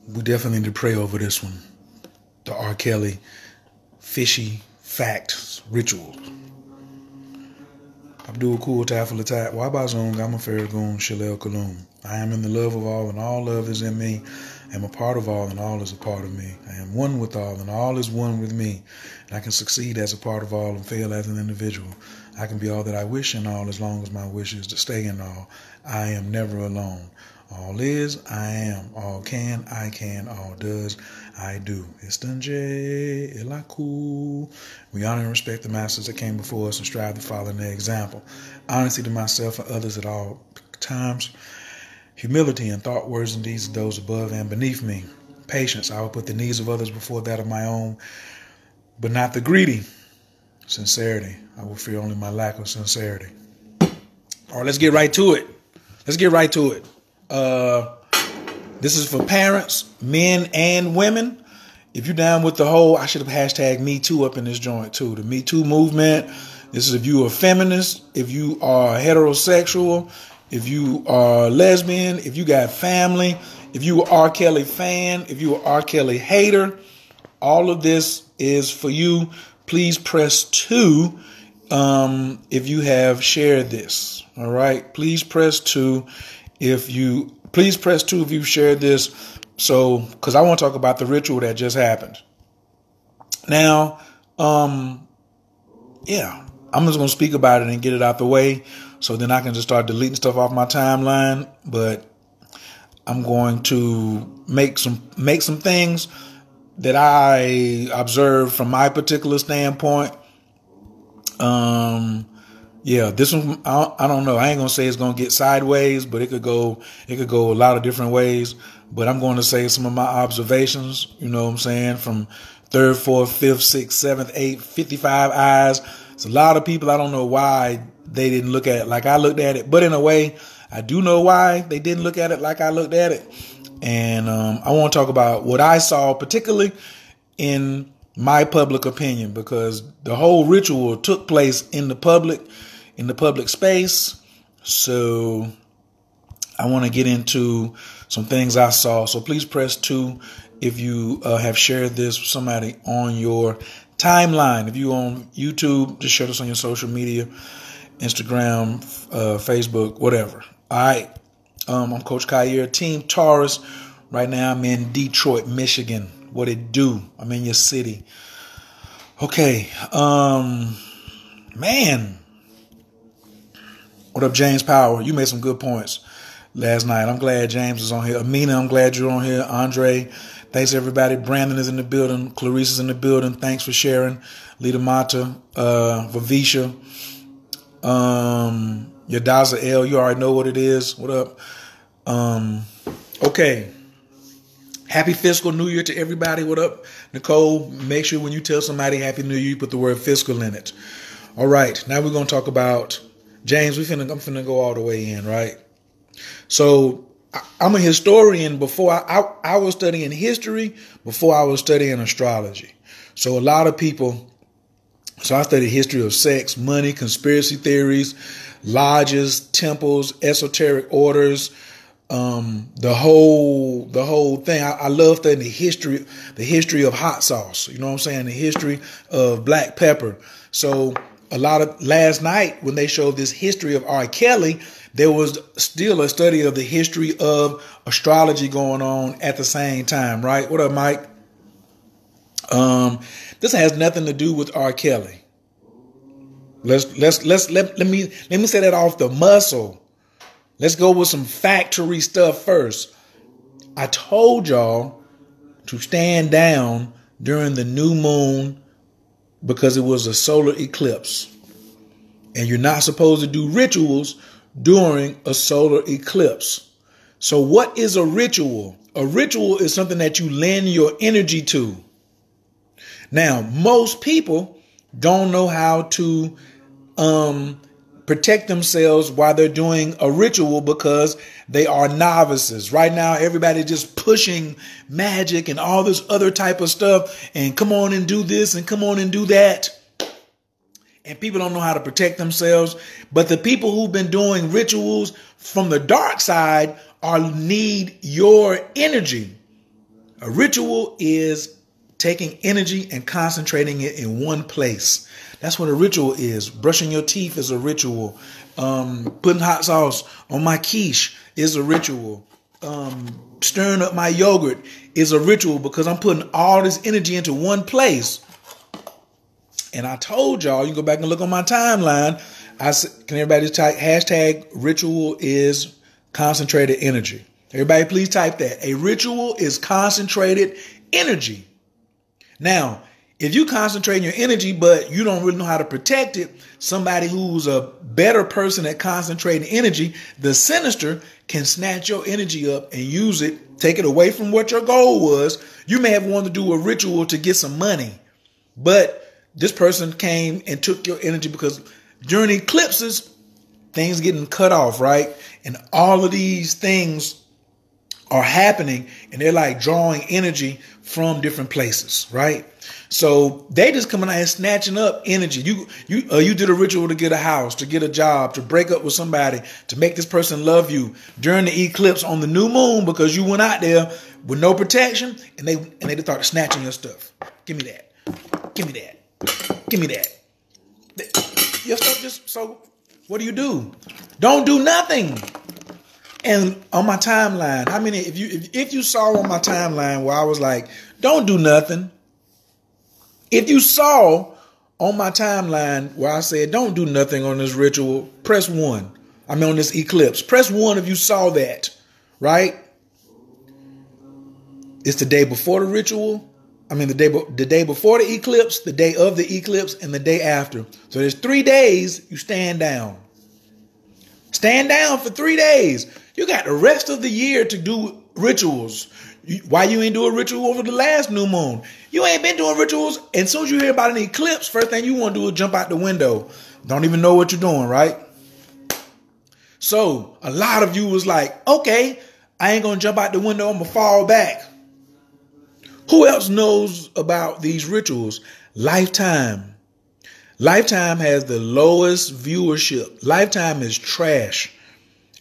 We definitely need to pray over this one. The R. Kelly Fishy facts ritual. Abdul Kul Tafalatat, Wabazon Gama Farragoon Shalel Kaloon. I am in the love of all, and all love is in me. I am a part of all, and all is a part of me. I am one with all, and all is one with me. And I can succeed as a part of all and fail as an individual. I can be all that I wish in all as long as my wish is to stay in all. I am never alone. All is, I am. All can, I can. All does, I do. Istanjay, ilaku. We honor and respect the masters that came before us and strive to follow their example. Honesty to myself and others at all times. Humility in thought, words, and deeds of those above and beneath me. Patience. I will put the needs of others before that of my own, but not the greedy. Sincerity. I will fear only my lack of sincerity. All right, let's get right to it. This is for parents, men and women. If you're down with the whole, I should have hashtag Me Too up in this joint too. The Me Too movement. This is if you are a feminist, if you are heterosexual, if you are lesbian, if you got family, if you are R. Kelly fan, if you are R. Kelly hater, all of this is for you. Please press 2 if you have shared this. All right. Please press 2 if you've shared this. So, because I want to talk about the ritual that just happened. Now, I'm just going to speak about it and get it out the way. So then I can just start deleting stuff off my timeline. But I'm going to make some things that I observed from my particular standpoint. This one, I don't know. I ain't going to say it's going to get sideways, but it could go a lot of different ways. But I'm going to say some of my observations, you know what I'm saying, from 3rd, 4th, 5th, 6th, 7th, 8th, 55 eyes. It's a lot of people. I don't know why they didn't look at it like I looked at it, but in a way, I do know why they didn't look at it like I looked at it. And I want to talk about what I saw, particularly in my public opinion, because the whole ritual took place in the public space. So I want to get into some things I saw. So please press 2 if you have shared this with somebody on your timeline. If you're on YouTube, just share this on your social media, Instagram, Facebook, whatever. All right. I'm Coach Khayr, Team Taurus. Right now I'm in Detroit, Michigan. What it do? I'm in your city. Okay. Man. What up, James Power? You made some good points last night. I'm glad James is on here. Amina, I'm glad you're on here. Andre, thanks everybody. Brandon is in the building. Clarice is in the building. Thanks for sharing. Lita Mata, Vavisha, Yadaza L, you already know what it is. What up? Okay. Happy fiscal new year to everybody. What up, Nicole? Make sure when you tell somebody Happy New Year, you put the word fiscal in it. All right. Now we're going to talk about James. I'm finna go all the way in, right? So I'm a historian. Before I was studying history, before I was studying astrology. So a lot of people, so I studied history of sex, money, conspiracy theories, lodges, temples, esoteric orders, the whole thing. I love studying the history of hot sauce. You know what I'm saying? The history of black pepper. So a lot of last night when they showed this history of R. Kelly, there was still a study of the history of astrology going on at the same time, right? What up, Mike? This has nothing to do with R. Kelly. Let me say that off the muscle. Let's go with some factory stuff first. I told y'all to stand down during the new moon because it was a solar eclipse. And you're not supposed to do rituals during a solar eclipse. So what is a ritual? A ritual is something that you lend your energy to. Now, most people don't know how to protect themselves while they're doing a ritual because they are novices. Right now, everybody's just pushing magic and all this other type of stuff and come on and do this and come on and do that. And people don't know how to protect themselves. But the people who've been doing rituals from the dark side need your energy. A ritual is taking energy and concentrating it in one place. That's what a ritual is. Brushing your teeth is a ritual. Putting hot sauce on my quiche is a ritual. Stirring up my yogurt is a ritual because I'm putting all this energy into one place. And I told y'all, you can go back and look on my timeline. I said, can everybody just type hashtag ritual is concentrated energy? Everybody please type that. A ritual is concentrated energy. Now, if you concentrate your energy, but you don't really know how to protect it, somebody who's a better person at concentrating energy, the sinister, can snatch your energy up and use it, take it away from what your goal was. You may have wanted to do a ritual to get some money, but this person came and took your energy because during eclipses, things getting cut off, right? And all of these things are happening and they're like drawing energy from different places, right? So they just coming out and snatching up energy. You did a ritual to get a house, to get a job, to break up with somebody, to make this person love you during the eclipse on the new moon because you went out there with no protection and they just started snatching your stuff. Give me that. Give me that. Give me that. Your stuff just, so what do? Don't do nothing. And on my timeline, how many, if you saw on my timeline where I was like, don't do nothing. If you saw on my timeline where I said, don't do nothing on this ritual, press 1. I mean, on this eclipse. Press 1 if you saw that, right? It's the day before the ritual. I mean, the day before the eclipse, the day of the eclipse, and the day after. So there's 3 days you stand down. Stand down for 3 days. You got the rest of the year to do rituals. Why you ain't do a ritual over the last new moon? You ain't been doing rituals. And as soon as you hear about an eclipse, first thing you want to do is jump out the window. Don't even know what you're doing, right? So a lot of you was like, okay, I ain't going to jump out the window. I'm going to fall back. Who else knows about these rituals? Lifetime. Lifetime has the lowest viewership. Lifetime is trash.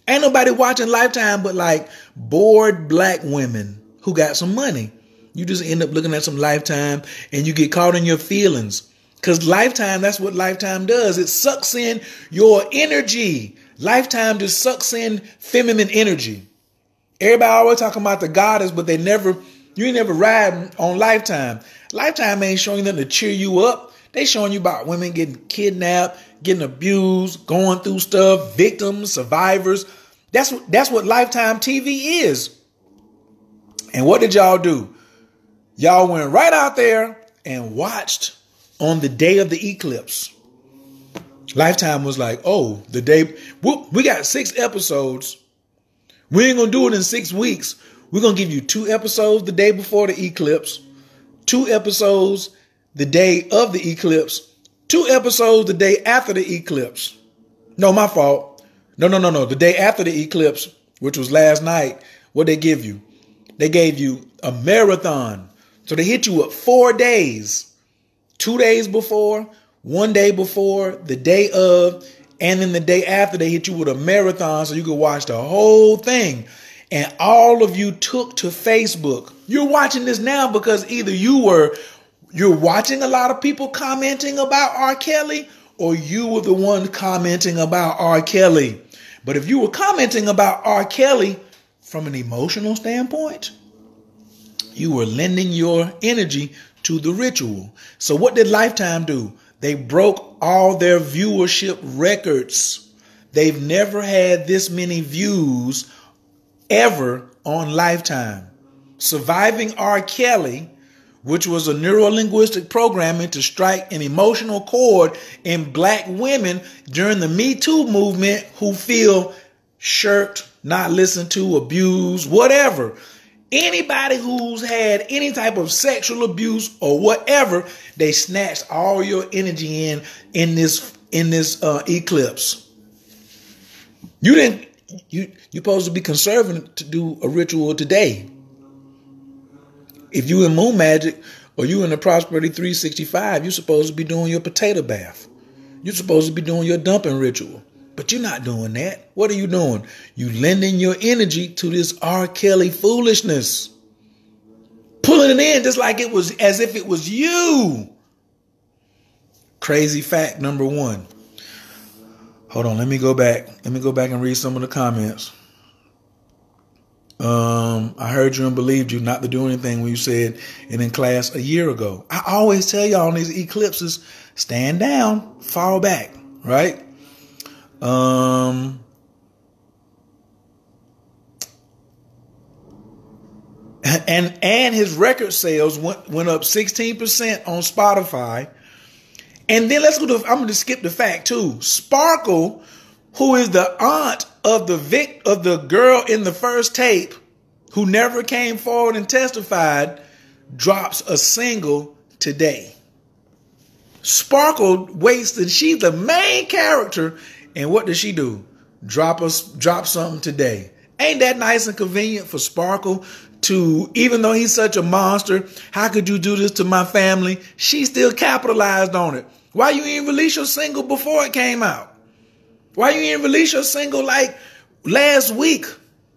Ain't nobody watching Lifetime but like bored black women who got some money. You just end up looking at some Lifetime and you get caught in your feelings. Because Lifetime, that's what Lifetime does. It sucks in your energy. Lifetime just sucks in feminine energy. Everybody always talking about the goddess, but you ain't never riding on Lifetime. Lifetime ain't showing you nothing to cheer you up. They showing you about women getting kidnapped, getting abused, going through stuff, victims, survivors. That's what Lifetime TV is. And what did y'all do? Y'all went right out there and watched on the day of the eclipse. Lifetime was like, oh, the day, we got 6 episodes. We ain't going to do it in 6 weeks. We're going to give you 2 episodes the day before the eclipse, 2 episodes the day of the eclipse, 2 episodes the day after the eclipse. No, my fault. No. The day after the eclipse, which was last night, what they give you? They gave you a marathon. So they hit you up 4 days, 2 days before, 1 day before, the day of, and then the day after they hit you with a marathon so you could watch the whole thing. And all of you took to Facebook. You're watching this now because either you're watching a lot of people commenting about R. Kelly or you were the one commenting about R. Kelly. But if you were commenting about R. Kelly from an emotional standpoint, you were lending your energy to the ritual. So what did Lifetime do? They broke all their viewership records. They've never had this many views ever on Lifetime. Surviving R. Kelly, which was a neuro-linguistic programming to strike an emotional chord in black women during the Me Too movement who feel shirked, not listened to, abused, whatever. Anybody who's had any type of sexual abuse or whatever, they snatched all your energy in this eclipse. You're supposed to be conservative to do a ritual today. If you in Moon Magic or you in the Prosperity 365, you're supposed to be doing your potato bath. You're supposed to be doing your dumping ritual. But you're not doing that. What are you doing? You lending your energy to this R. Kelly foolishness. pulling it in just like it was, as if it was you. Crazy fact number one. Hold on, let me go back. Let me go back and read some of the comments. I heard you and believed you not to do anything when you said it in class a year ago. I always tell y'all on these eclipses, stand down, fall back, right? And his record sales went up 16% on Spotify. And then let's go to, I'm going to skip the fact too. Sparkle, who is the aunt of the girl in the first tape, who never came forward and testified, drops a single today. Sparkle waits, and she's the main character. And what does she do? Drop something today. Ain't that nice and convenient for Sparkle to, even though he's such a monster, how could you do this to my family? She still capitalized on it. Why you didn't release your single before it came out? Why you didn't release your single like last week?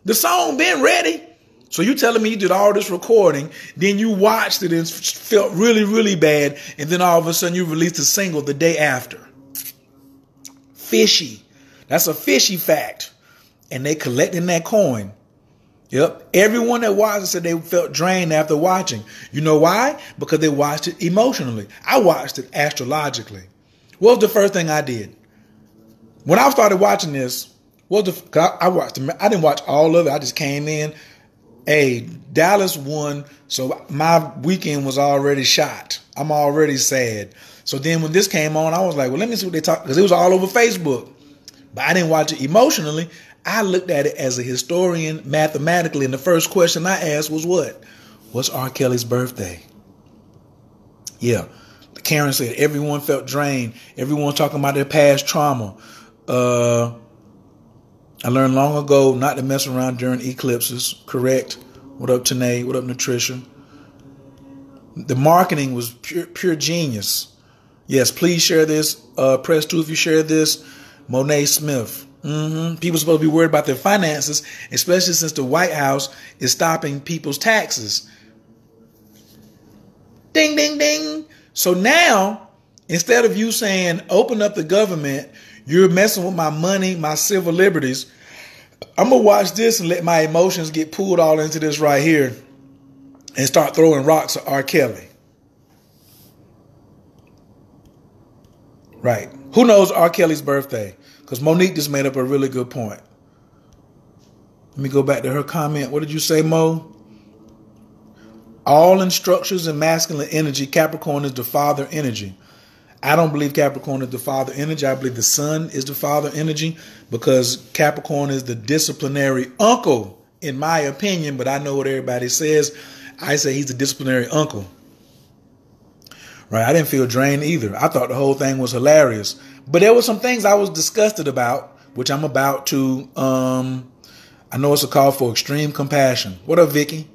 The song been ready. So you telling me you did all this recording, then you watched it and felt really, really bad, and then all of a sudden you released a single the day after. Fishy. That's a fishy fact. And they collecting that coin. Yep. Everyone that watched it said they felt drained after watching. You know why? Because they watched it emotionally. I watched it astrologically. What was the first thing I did? When I started watching this, I didn't watch all of it. I just came in. Hey, Dallas won, so my weekend was already shot. I'm already sad. So then when this came on, I was like, well, let me see what they talk, because it was all over Facebook. But I didn't watch it emotionally. I looked at it as a historian mathematically, and the first question I asked was what? What's R. Kelly's birthday? Yeah. Karen said everyone felt drained. Everyone talking about their past trauma. I learned long ago not to mess around during eclipses. Correct. What up, Tanae? What up, Nutrition? The marketing was pure genius. Yes, please share this. Press 2 if you share this. Monet Smith. People supposed to be worried about their finances, especially since the White House is stopping people's taxes. Ding, ding, ding. So now, instead of you saying, open up the government, you're messing with my money, my civil liberties. I'm going to watch this and let my emotions get pulled all into this right here and start throwing rocks at R. Kelly. Right. Who knows R. Kelly's birthday? Because Monique just made up a really good point. Let me go back to her comment. What did you say, Mo? All in structures and masculine energy, Capricorn is the father energy. I don't believe Capricorn is the father energy. I believe the sun is the father energy, because Capricorn is the disciplinary uncle, in my opinion. But I know what everybody says. I say he's the disciplinary uncle. Right? I didn't feel drained either. I thought the whole thing was hilarious. But there were some things I was disgusted about, which I'm about to, I know it's a call for extreme compassion. What up, Vicky?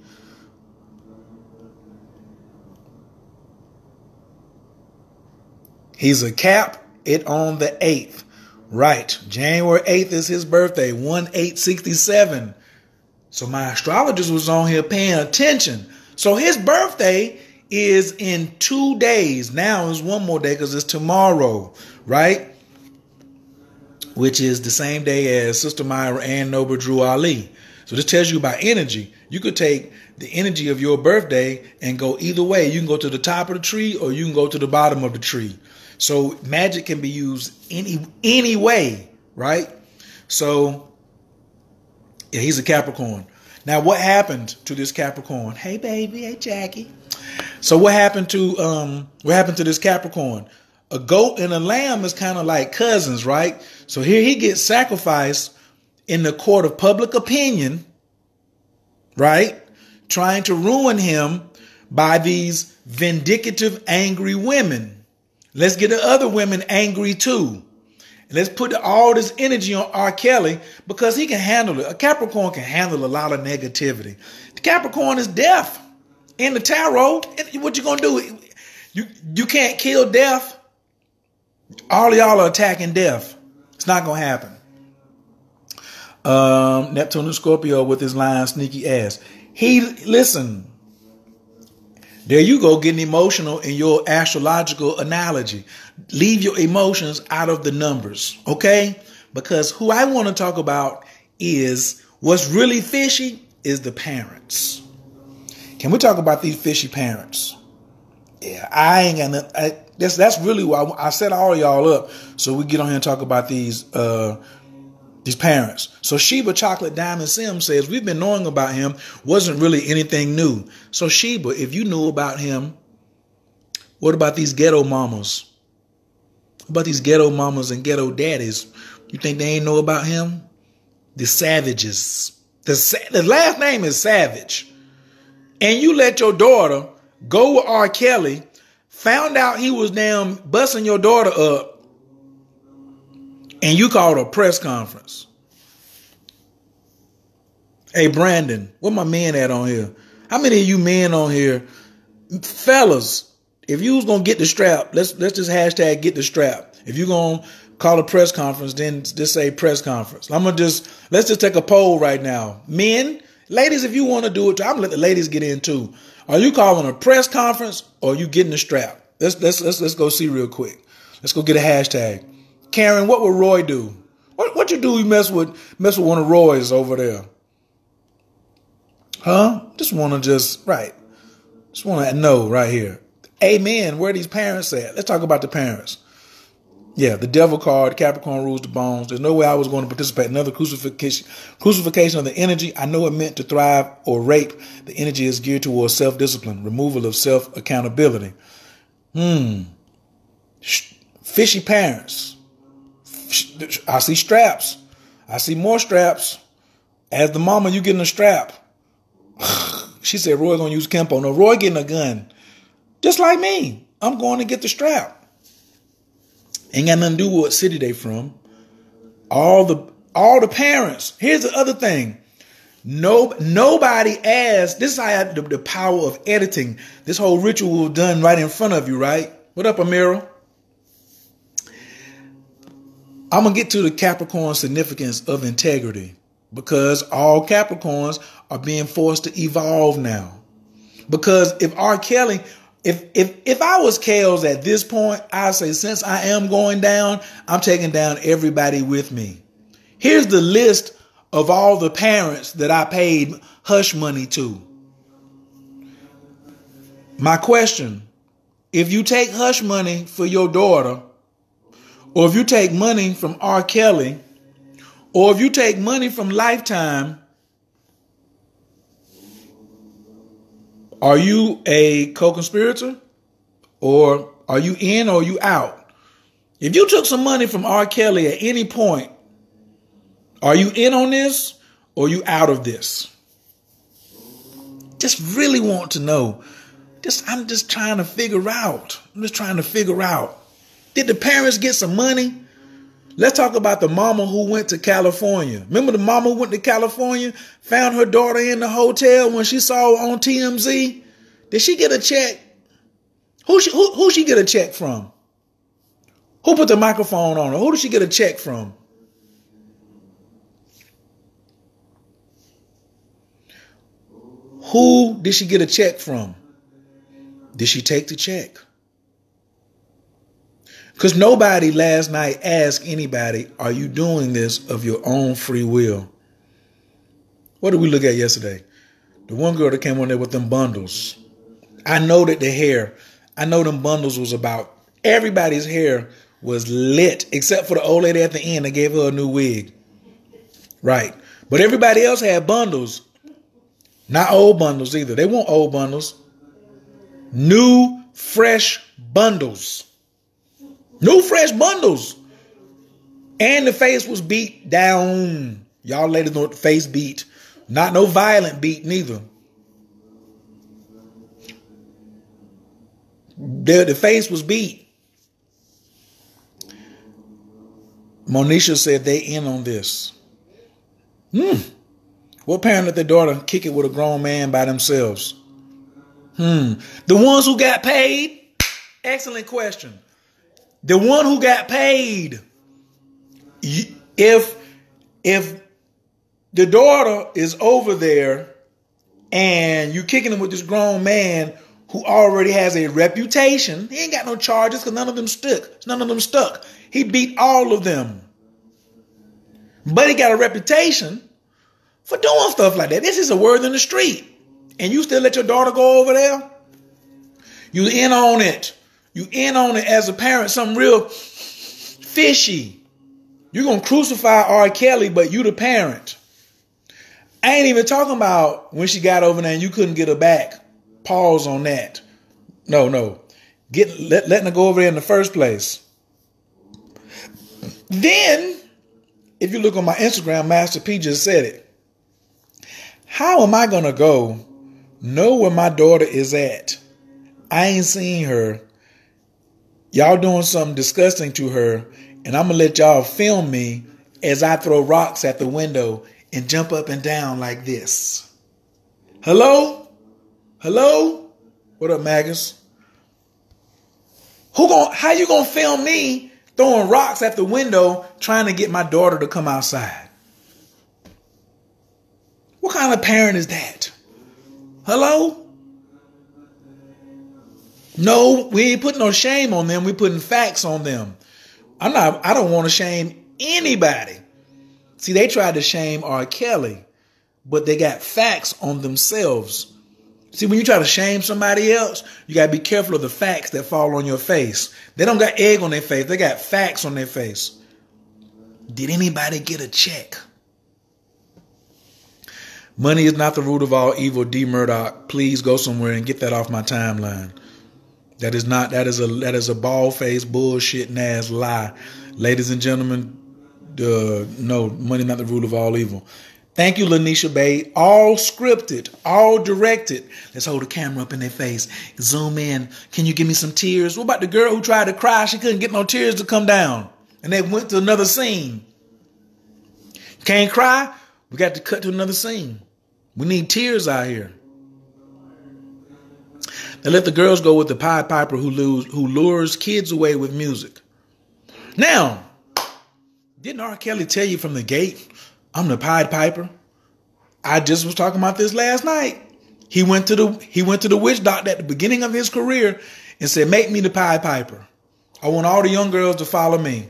He's a Cap, it on the 8th. Right. January 8th is his birthday, 1/8/67. So my astrologist was on here paying attention. So his birthday is in 2 days. Now is one more day because it's tomorrow, right? Which is the same day as Sister Myra and Noble Drew Ali. So this tells you about energy. You could take the energy of your birthday and go either way. You can go to the top of the tree or you can go to the bottom of the tree. So magic can be used any way, right? So yeah, he's a Capricorn. Now, what happened to this Capricorn? Hey, baby. Hey, Jackie. So what happened to this Capricorn? A goat and a lamb is kind of like cousins, right? So here he gets sacrificed in the court of public opinion, right? Trying to ruin him by these vindictive, angry women. Let's get the other women angry too. And let's put all this energy on R. Kelly because he can handle it. A Capricorn can handle a lot of negativity. The Capricorn is deaf. In the tarot, what you gonna do? You can't kill death. All of y'all are attacking death. It's not gonna happen. Neptune and Scorpio with his lying sneaky ass. Listen. There you go, getting emotional in your astrological analogy. Leave your emotions out of the numbers, okay? Because who I want to talk about is what's really fishy is the parents. Can we talk about these fishy parents? Yeah, I ain't gonna. That's really why I set all y'all up so we get on here and talk about these parents. So Sheba Chocolate Diamond Sim says we've been knowing about him, wasn't really anything new. So Sheba, if you knew about him, what about these ghetto mamas? What about these ghetto mamas and ghetto daddies? You think they ain't know about him? The savages. The last name is Savage. And you let your daughter go with R. Kelly, found out he was damn busting your daughter up, and you called a press conference. Hey, Brandon, where my men at on here? How many of you men on here? Fellas, if you was going to get the strap, let's just hashtag get the strap. If you're going to call a press conference, then just say press conference. Let's just take a poll right now. Men, ladies, if you want to do it, I'm going to let the ladies get in too. Are you calling a press conference or are you getting the strap? Let's go see real quick. Let's go get a hashtag. Karen, what would Roy do? What you do? You mess with one of Roy's over there. Huh? Just want to know right here. Amen. Where are these parents at? Let's talk about the parents. Yeah, the devil card, Capricorn rules the bones. There's no way I was going to participate in another crucifixion of the energy. I know it meant to thrive or rape. The energy is geared towards self-discipline, removal of self-accountability. Fishy parents. I see straps. I see more straps. As the mama, you getting a strap. She said Roy going to use Kempo. No, Roy getting a gun. Just like me. I'm going to get the strap. Ain't got nothing to do with what city they from. All the parents. Here's the other thing. Nobody asked. This is how I had the power of editing. This whole ritual was done right in front of you, right? What up, Amira? I'm going to get to the Capricorn significance of integrity because all Capricorns are being forced to evolve now. Because if R. Kelly... If I was Kales at this point, I'd say, since I am going down, I'm taking down everybody with me. Here's the list of all the parents that I paid hush money to. My question, if you take hush money for your daughter, or if you take money from R. Kelly, or if you take money from Lifetime, are you a co-conspirator or are you in or are you out? If you took some money from R. Kelly at any point, are you in on this or are you out of this? Just really want to know. I'm just trying to figure out. Did the parents get some money? Let's talk about the mama who went to California. Remember the mama who went to California, found her daughter in the hotel when she saw her on TMZ? Did she get a check? Who she get a check from? Who put the microphone on her? Who did she get a check from? Who did she get a check from? Did she take the check? Because nobody last night asked anybody, are you doing this of your own free will? What did we look at yesterday? The one girl that came on there with them bundles. I know that them bundles was about, everybody's hair was lit, except for the old lady at the end that gave her a new wig. Right. But everybody else had bundles. Not old bundles either. They want old bundles. New, fresh bundles. New fresh bundles. And the face was beat down. Y'all ladies know what the face beat. Not no violent beat neither. The face was beat. Monisha said they in on this. What parent let their daughter kick it with a grown man by themselves? The ones who got paid? Excellent question. The one who got paid. If the daughter is over there and you kicking him with this grown man who already has a reputation. He ain't got no charges because none of them stuck. He beat all of them. But he got a reputation for doing stuff like that. This is a word in the street. And you still let your daughter go over there? You in on it. You in on it as a parent, something real fishy. You're going to crucify R. Kelly, but you the parent. I ain't even talking about when she got over there and you couldn't get her back. Pause on that. No. Letting her go over there in the first place. Then, if you look on my Instagram, Master P just said it. How am I going to go know where my daughter is at? I ain't seen her. Y'all doing something disgusting to her, and I'm going to let y'all film me as I throw rocks at the window and jump up and down like this. Hello? What up, Magus? How you going to film me throwing rocks at the window trying to get my daughter to come outside? What kind of parent is that? Hello? No, we ain't putting no shame on them. We putting facts on them. I don't want to shame anybody. See, they tried to shame R. Kelly, but they got facts on themselves. See, when you try to shame somebody else, you got to be careful of the facts that fall on your face. They don't got egg on their face. They got facts on their face. Did anybody get a check? Money is not the root of all evil. D. Murdoch, please go somewhere and get that off my timeline. That is a bald-faced, bullshitting ass lie. Ladies and gentlemen, no, money not the root of all evil. Thank you, Lanisha Bay. All scripted, all directed. Let's hold the camera up in their face. Zoom in. Can you give me some tears? What about the girl who tried to cry? She couldn't get no tears to come down. And they went to another scene. Can't cry? We got to cut to another scene. We need tears out here. Now let the girls go with the Pied Piper who lures kids away with music. Now, didn't R. Kelly tell you from the gate, I'm the Pied Piper? I just was talking about this last night. He went to the witch doctor at the beginning of his career and said, make me the Pied Piper. I want all the young girls to follow me.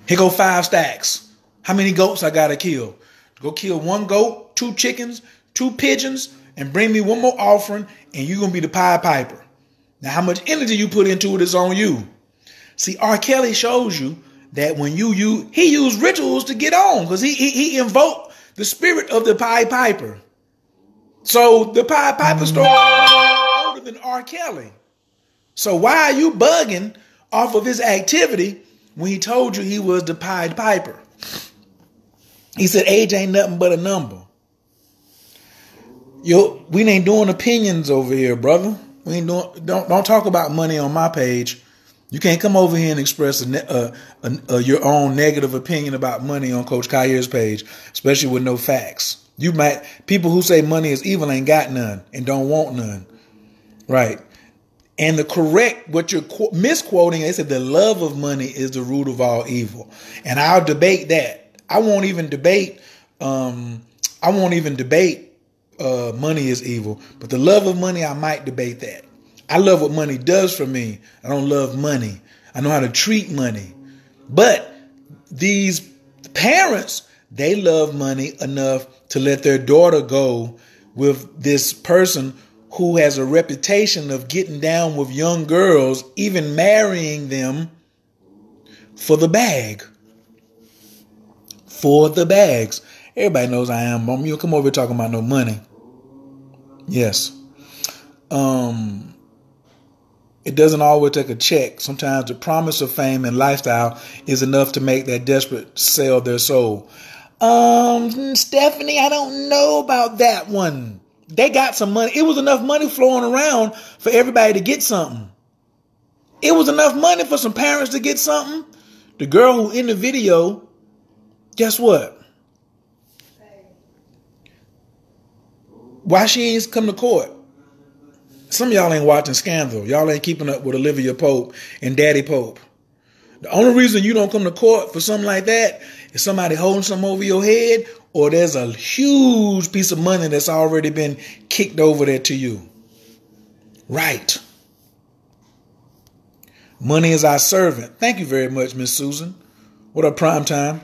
Here go 5 stacks. How many goats I gotta kill? Go kill 1 goat, 2 chickens, 2 pigeons, and bring me 1 more offering, and you're going to be the Pied Piper. Now, how much energy you put into it is on you. See, R. Kelly shows you that when he used rituals to get on, because he invoked the spirit of the Pied Piper. So the Pied Piper story is older than R. Kelly. So why are you bugging off of his activity when he told you he was the Pied Piper? He said age ain't nothing but a number. We ain't doing opinions over here, brother. We ain't doing. Don't talk about money on my page. You can't come over here and express your own negative opinion about money on Coach Khayer's page, especially with no facts. People who say money is evil ain't got none and don't want none, right? And what you're misquoting, they said the love of money is the root of all evil, and I'll debate that. I won't even debate. Money is evil, but the love of money, I might debate that. I love what money does for me. I don't love money. I know how to treat money. But these parents, they love money enough to let their daughter go with this person who has a reputation of getting down with young girls, even marrying them for the bag. For the bags. Everybody knows I am. You don't come over here talking about no money. Yes. It doesn't always take a check. Sometimes the promise of fame and lifestyle is enough to make that desperate sell their soul. Stephanie, I don't know about that one. They got some money. It was enough money flowing around for everybody to get something. It was enough money for some parents to get something. The girl who in the video, guess what? Why she ain't come to court? Some of y'all ain't watching Scandal. Y'all ain't keeping up with Olivia Pope and Daddy Pope. The only reason you don't come to court for something like that is somebody holding something over your head, or there's a huge piece of money that's already been kicked over there to you. Right. Money is our servant. Thank you very much, Miss Susan. What up, prime time?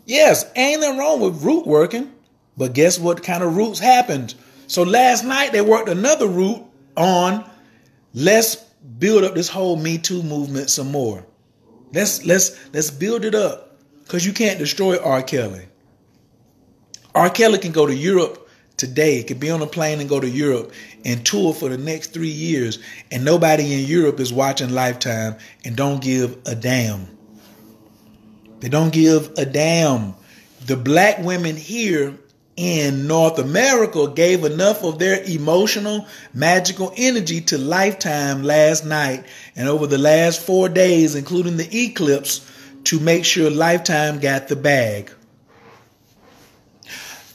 Yes, ain't nothing wrong with root working. But guess what kind of roots happened? So last night they worked another root on let's build up this whole Me Too movement some more. Let's build it up. Because you can't destroy R. Kelly. R. Kelly can go to Europe today, could be on a plane and go to Europe and tour for the next 3 years, and nobody in Europe is watching Lifetime and don't give a damn. They don't give a damn. The black women here in North America gave enough of their emotional, magical energy to Lifetime last night and over the last 4 days, including the eclipse, to make sure Lifetime got the bag.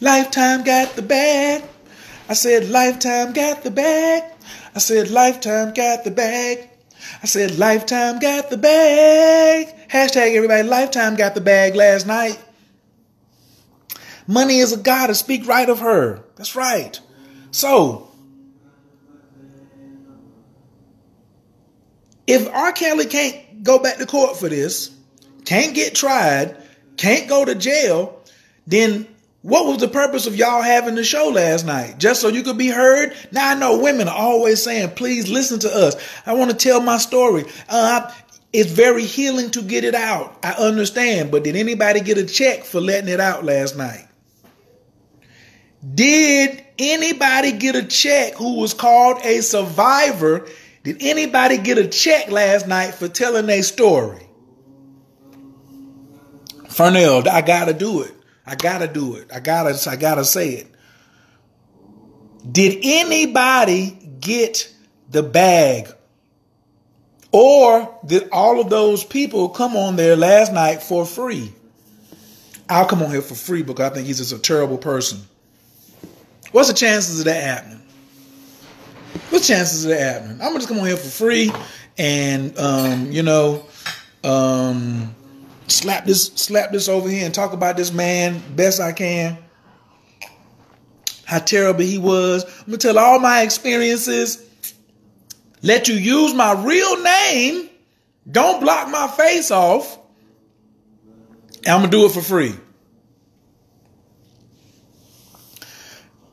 Lifetime got the bag. I said Lifetime got the bag. I said Lifetime got the bag. I said Lifetime got the bag. Hashtag everybody, Lifetime got the bag last night. Money is a goddess. Speak right of her. That's right. So, if R. Kelly can't go back to court for this, can't get tried, can't go to jail, then what was the purpose of y'all having the show last night? Just so you could be heard? Now I know women are always saying, please listen to us. I want to tell my story. It's very healing to get it out. I understand. But did anybody get a check for letting it out last night? Did anybody get a check who was called a survivor? Did anybody get a check last night for telling their story? Fernell, I gotta do it. I gotta do it. I gotta say it. Did anybody get the bag? Or did all of those people come on there last night for free? I'll come on here for free because I think he's just a terrible person. What's the chances of that happening? What's the chances of that happening? I'm gonna just come on here for free and slap this over here and talk about this man best I can. How terrible he was. I'm gonna tell all my experiences. Let you use my real name. Don't block my face off. And I'm gonna do it for free.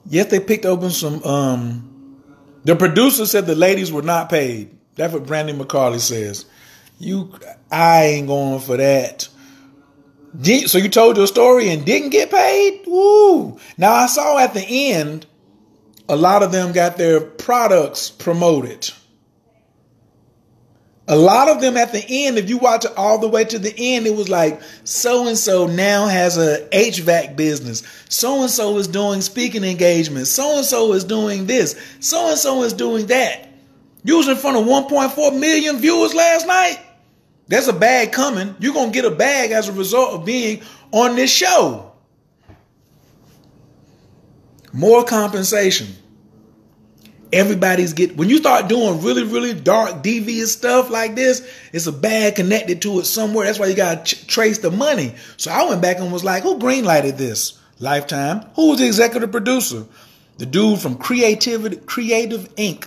Yes, they picked open some. The producer said the ladies were not paid. That's what Brandy McCarley says. I ain't going for that. So you told your story and didn't get paid? Woo. Now I saw at the end, a lot of them got their products promoted. A lot of them at the end, if you watch it all the way to the end, it was like, so-and-so now has a HVAC business. So-and-so is doing speaking engagements. So-and-so is doing this. So-and-so is doing that. You was in front of 1.4 million viewers last night. There's a bag coming. You're going to get a bag as a result of being on this show. More compensation. When you start doing really, really dark, devious stuff like this, it's a bag connected to it somewhere. That's why you got to trace the money. So I went back and was like, who greenlighted this? Lifetime. Who was the executive producer? The dude from Creative Inc.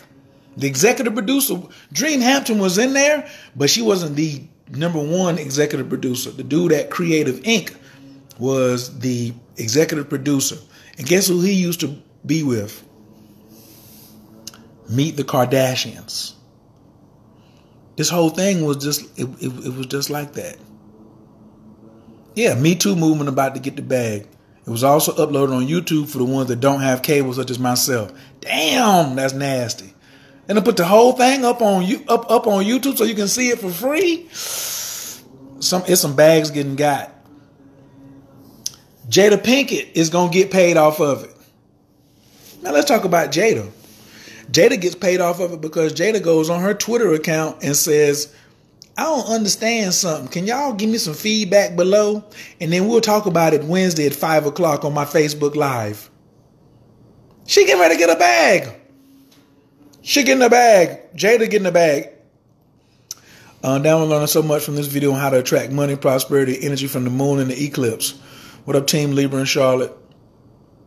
The executive producer, Dream Hampton, was in there, but she wasn't the #1 executive producer. The dude at Creative Inc. was the executive producer. And guess who he used to be with? Meet the Kardashians. This whole thing was just, it was just like that. Yeah, Me Too movement about to get the bag. It was also uploaded on YouTube for the ones that don't have cable, such as myself. Damn, that's nasty. And I put the whole thing up on YouTube so you can see it for free. It's some bags getting got. Jada Pinkett is going to get paid off of it. Now let's talk about Jada. Jada gets paid off of it because Jada goes on her Twitter account and says, I don't understand something. Can y'all give me some feedback below? And then we'll talk about it Wednesday at 5 o'clock on my Facebook Live. She getting ready to get a bag. She getting a bag. Jada getting a bag. Now we're learning so much from this video on how to attract money, prosperity, energy from the moon and the eclipse. What up, Team Libra and Charlotte?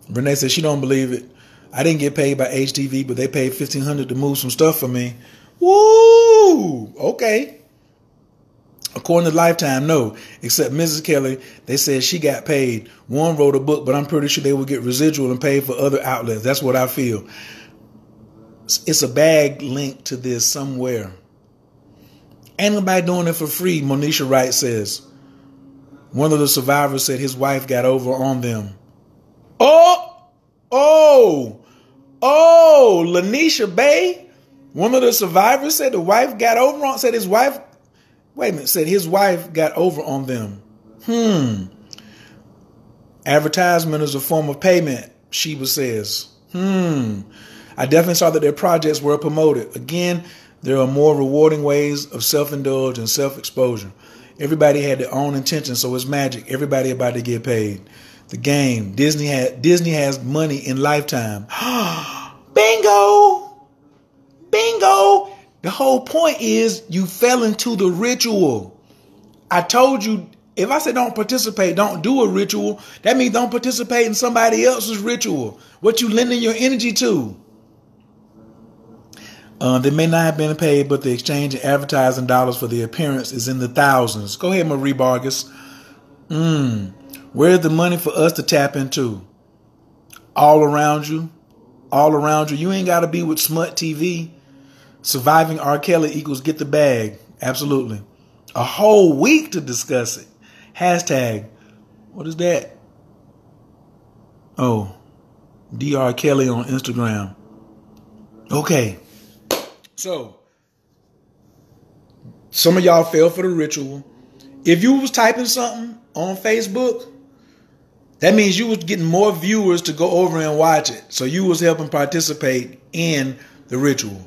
Renee says she don't believe it. I didn't get paid by HTV, but they paid $1,500 to move some stuff for me. Woo! Okay. According to Lifetime, no. Except Mrs. Kelly, they said she got paid. One wrote a book, but I'm pretty sure they will get residual and paid for other outlets. That's what I feel. It's a bag linked to this somewhere. Ain't nobody doing it for free, Monisha Wright says. One of the survivors said his wife got over on them. Lanisha Bay. One of the survivors said the wife got over on, said his wife, wait a minute, said his wife got over on them. Advertisement is a form of payment, Sheba says. I definitely saw that their projects were promoted. Again, there are more rewarding ways of self-indulge and self-exposure. Everybody had their own intention, so it's magic. Everybody about to get paid. The game. Disney has money in Lifetime. Bingo! Bingo! The whole point is you fell into the ritual. I told you, if I said don't participate, don't do a ritual, that means don't participate in somebody else's ritual. What you lending your energy to. They may not have been paid, but the exchange in advertising dollars for the appearance is in the thousands. Go ahead, Marie Vargas. Where's the money for us to tap into? All around you. All around you. You ain't got to be with Smut TV. Surviving R. Kelly equals get the bag. Absolutely. A whole week to discuss it. Hashtag. What is that? Oh. Dr. Kelly on Instagram. Okay. So, some of y'all fell for the ritual. If you was typing something on Facebook, that means you was getting more viewers to go over and watch it. So you was helping participate in the ritual.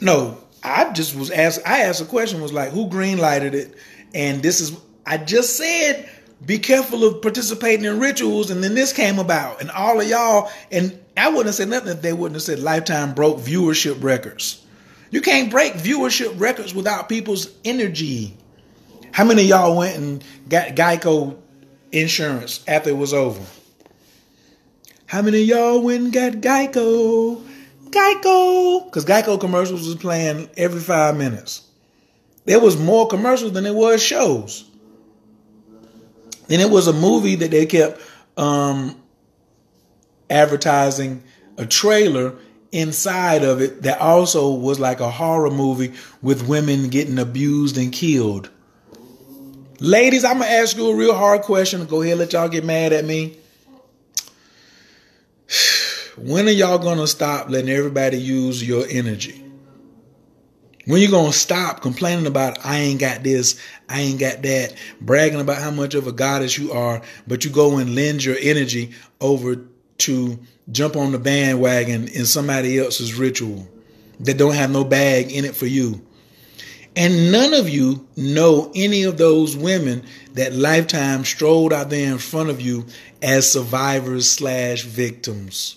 No, I just was asked. I asked a question, was like, who green lighted it? And this is, I just said, be careful of participating in rituals. And then this came about, and all of y'all, and I wouldn't have said nothing if they wouldn't have said Lifetime broke viewership records. You can't break viewership records without people's energy. How many of y'all went and got Geico insurance after it was over? How many of y'all went and got Geico? Geico! Because Geico commercials was playing every 5 minutes. There was more commercials than there was shows. Then it was a movie that they kept advertising a trailer inside of it that also was like a horror movie with women getting abused and killed. Ladies, I'm going to ask you a real hard question. Go ahead, let y'all get mad at me. When are y'all going to stop letting everybody use your energy? When you going to stop complaining about, I ain't got this, I ain't got that, bragging about how much of a goddess you are, but you go and lend your energy over to jump on the bandwagon in somebody else's ritual that don't have no bag in it for you. And none of you know any of those women that Lifetime strolled out there in front of you as survivors / victims.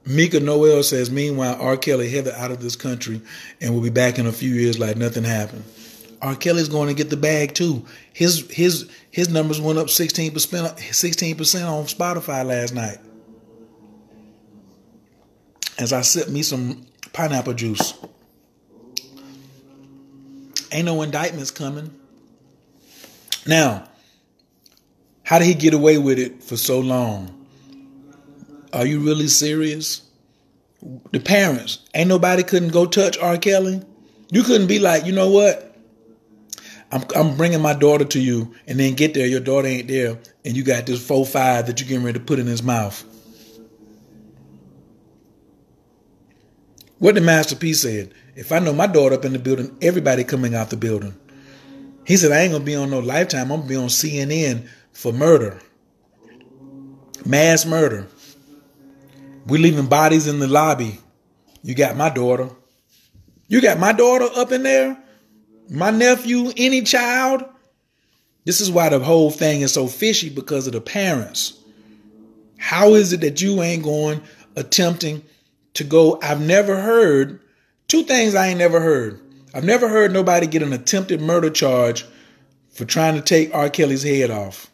Mika Noel says, meanwhile, R. Kelly headed out of this country and will be back in a few years like nothing happened. R. Kelly's going to get the bag too. His numbers went up 16% on Spotify last night. As I sip me some pineapple juice. Ain't no indictments coming. Now, how did he get away with it for so long? Are you really serious? The parents, ain't nobody couldn't go touch R. Kelly. You couldn't be like, you know what? I'm bringing my daughter to you, and then get there, your daughter ain't there, and you got this 4-5 that you're getting ready to put in his mouth. What the Master P said, if I know my daughter up in the building, everybody coming out the building. He said, I ain't going to be on no Lifetime. I'm going to be on CNN for murder. Mass murder. We leaving bodies in the lobby. You got my daughter. You got my daughter up in there? My nephew, any child? This is why the whole thing is so fishy, because of the parents. How is it that you ain't going attempting to go? I've never heard, two things I ain't never heard. I've never heard nobody get an attempted murder charge for trying to take R. Kelly's head off.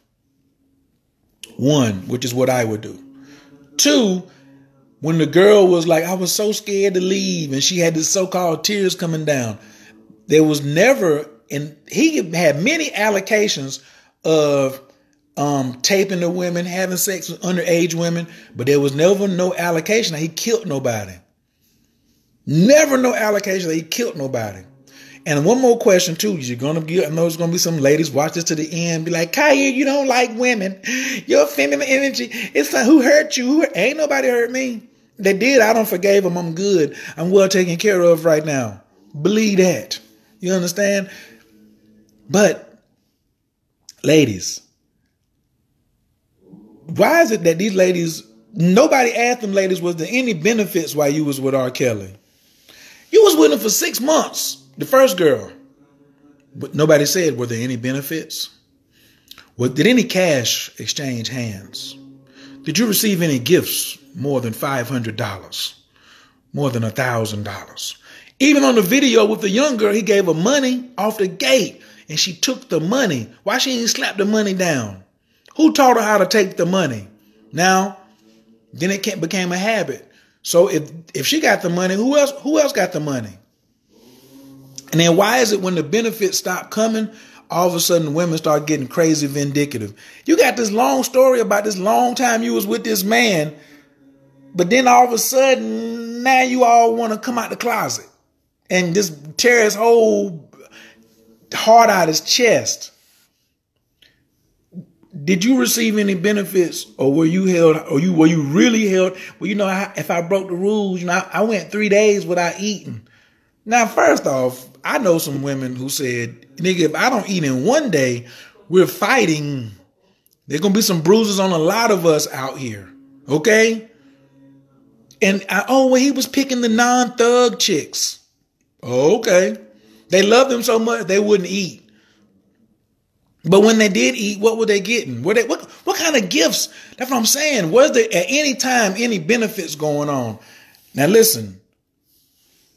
One, which is what I would do. Two, when the girl was like, I was so scared to leave, and she had this so-called tears coming down. There was never, and he had many allocations of taping the women, having sex with underage women, but there was never no allocation that he killed nobody. Never no allocation that he killed nobody. And one more question too, I know there's gonna be some ladies watch this to the end, be like, Kaya, you don't like women. Your feminine energy, it's like, who hurt you? Ain't nobody hurt me. They did, I don't forgave them, I'm good. I'm well taken care of right now. Believe that. You understand? But, ladies, why is it that these ladies, nobody asked them ladies, was there any benefits while you was with R. Kelly? You was with him for 6 months. The first girl. But nobody said, were there any benefits? Did any cash exchange hands? Did you receive any gifts more than $500? More than $1,000? Even on the video with the young girl, he gave her money off the gate and she took the money. Why she didn't slap the money down? Who taught her how to take the money? Now, then it became a habit. So if she got the money, who else got the money? And then why is it when the benefits stop coming, all of a sudden women start getting crazy vindictive? You got this long story about this long time you was with this man, but then all of a sudden now you all want to come out the closet and just tear his whole heart out his chest. Did you receive any benefits, or were you held, or were you really held? Well, you know, if I broke the rules, you know, I went 3 days without eating. Now, first off, I know some women who said, nigga, if I don't eat in 1 day, we're fighting. There's going to be some bruises on a lot of us out here. Okay? And he was picking the non-thug chicks. Oh, okay. They loved them so much they wouldn't eat. But when they did eat, what were they getting? What kind of gifts? That's what I'm saying. Was there at any time any benefits going on? Now listen,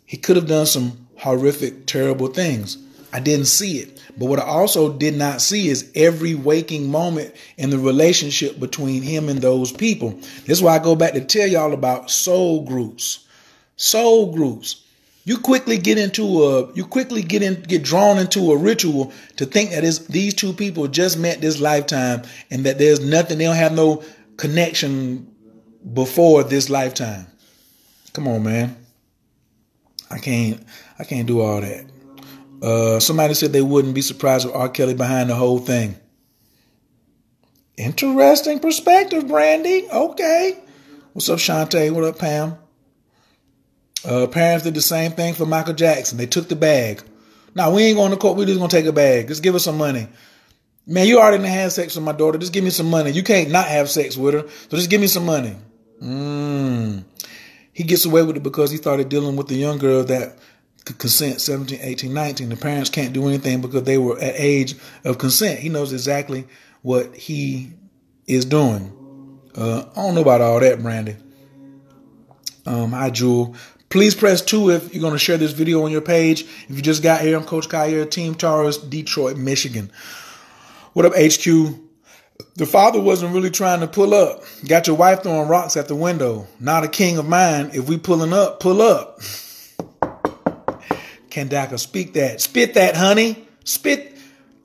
he could have done some horrific, terrible things. I didn't see it. But what I also did not see is every waking moment in the relationship between him and those people. This is why I go back to tell y'all about soul groups. Soul groups. You quickly get drawn into a ritual to think that these two people just met this lifetime and that there's nothing, they don't have no connection before this lifetime. Come on, man. I can't do all that. Somebody said they wouldn't be surprised with R. Kelly behind the whole thing. Interesting perspective, Brandy. Okay. What's up, Shantae? What up, Pam? Parents did the same thing for Michael Jackson. They took the bag. Now, we ain't going to court. We just going to take a bag. Just give us some money. Man, you already had sex with my daughter. Just give me some money. You can't not have sex with her. So just give me some money. He gets away with it because he started dealing with the young girl that could consent, 17, 18, 19. The parents can't do anything because they were at age of consent. He knows exactly what he is doing. I don't know about all that, Brandy. Hi, Jewel. Please press 2 if you're going to share this video on your page. If you just got here, I'm Coach Kaya, Team Taurus, Detroit, Michigan. What up, HQ? The father wasn't really trying to pull up. Got your wife throwing rocks at the window. Not a king of mine. If we pulling up, pull up. Kandaka, speak that. Spit that, honey. Spit.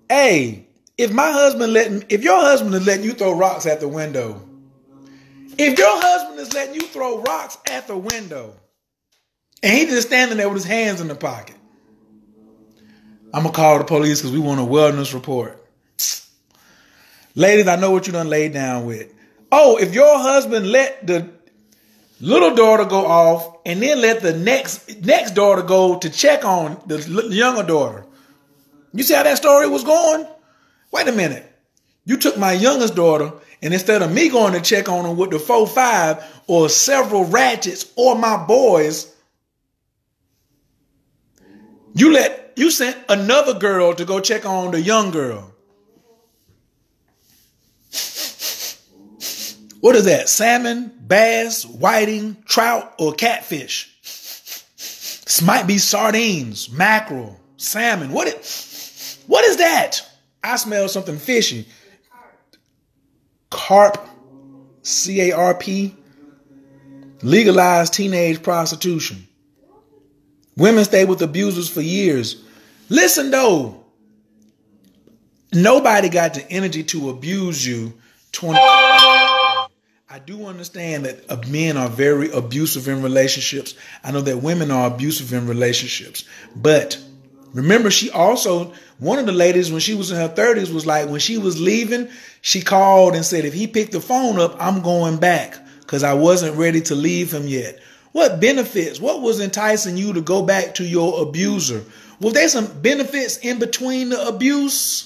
Hey, if your husband is letting you throw rocks at the window, if your husband is letting you throw rocks at the window, and he just standing there with his hands in the pocket, I'm going to call the police because we want a wellness report. Ladies, I know what you done laid down with. Oh, if your husband let the little daughter go off and then let the next daughter go to check on the younger daughter. You see how that story was going? Wait a minute. You took my youngest daughter, and instead of me going to check on her with the 4-5 or several ratchets or my boys, you sent another girl to go check on the young girl. What is that? Salmon, bass, whiting, trout, or catfish? This might be sardines, mackerel, salmon. What is that? I smell something fishy. CARP, C-A-R-P, legalized teenage prostitution. Women stay with abusers for years. Listen though, nobody got the energy to abuse you 20. I do understand that men are very abusive in relationships. I know that women are abusive in relationships. But remember, she also, one of the ladies when she was in her 30s was like, when she was leaving, she called and said, if he picked the phone up, I'm going back because I wasn't ready to leave him yet. What benefits? What was enticing you to go back to your abuser? Was there some benefits in between the abuse?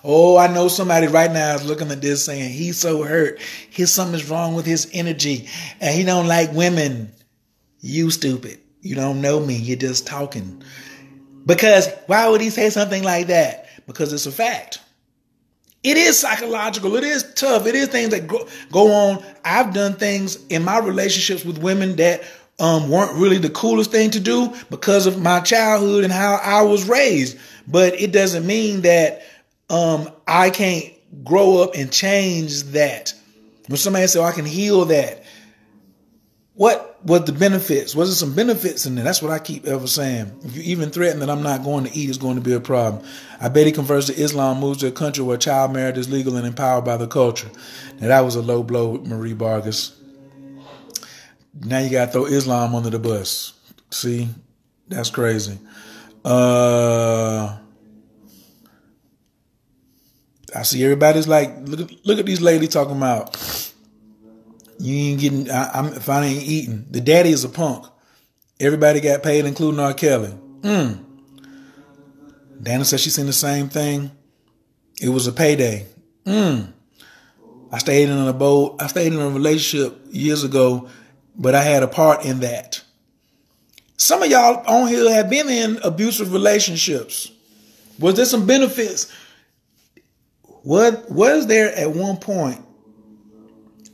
Oh, I know somebody right now is looking at this saying he's so hurt. Something's wrong with his energy and he don't like women. You stupid. You don't know me. You're just talking. Because why would he say something like that? Because it's a fact. It is psychological. It is tough. It is things that go on. I've done things in my relationships with women that weren't really the coolest thing to do because of my childhood and how I was raised. But it doesn't mean that I can't grow up and change that. When somebody says, I can heal that. What the benefits? Was there some benefits in there? That's what I keep ever saying. If you even threaten that I'm not going to eat, it's going to be a problem. I bet he converts to Islam, moves to a country where child marriage is legal and empowered by the culture. Now that was a low blow, Marie Vargas. Now you got to throw Islam under the bus. See? That's crazy. I see everybody's like, look at these ladies talking about, you ain't getting, if I ain't eating. The daddy is a punk. Everybody got paid, including R. Kelly. Dana said she seen the same thing. It was a payday. I stayed in a relationship years ago, but I had a part in that. Some of y'all on here have been in abusive relationships. Was there some benefits? Was there at one point?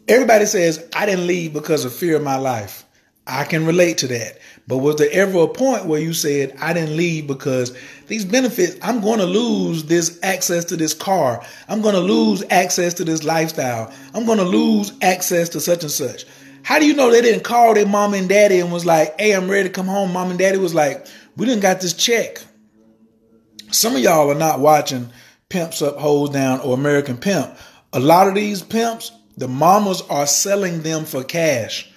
Everybody says, I didn't leave because of fear of my life. I can relate to that. But was there ever a point where you said, I didn't leave because these benefits, I'm going to lose this access to this car. I'm going to lose access to this lifestyle. I'm going to lose access to such and such. How do you know they didn't call their mom and daddy and was like, hey, I'm ready to come home? Mom and daddy was like, we done got this check. Some of y'all are not watching Pimps Up, Hoes Down or American Pimp. A lot of these pimps, the mamas are selling them for cash.